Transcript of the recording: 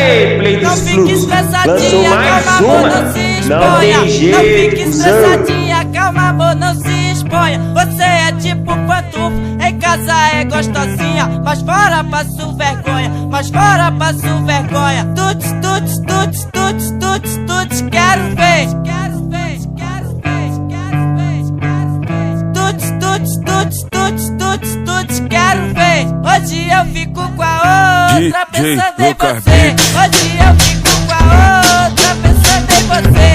Aê, Pleitos Flux, lançou mais uma. Não tem jeito, não fique estressadinha, calma amor, não se exponha. Você é tipo pantufo, em casa é gostosinha, mas fora passo vergonha, mas fora passo vergonha. Tuts, tuts, tuts, tuts, tuts, tuts, quero ver. Quero ver, quero ver, quero ver, quero ver. Tuts, tuts, tuts, tuts, tuts, tuts, quero ver. Hoje eu fico com a outra pensando em você. Hoje eu fico com a outra pensando em você.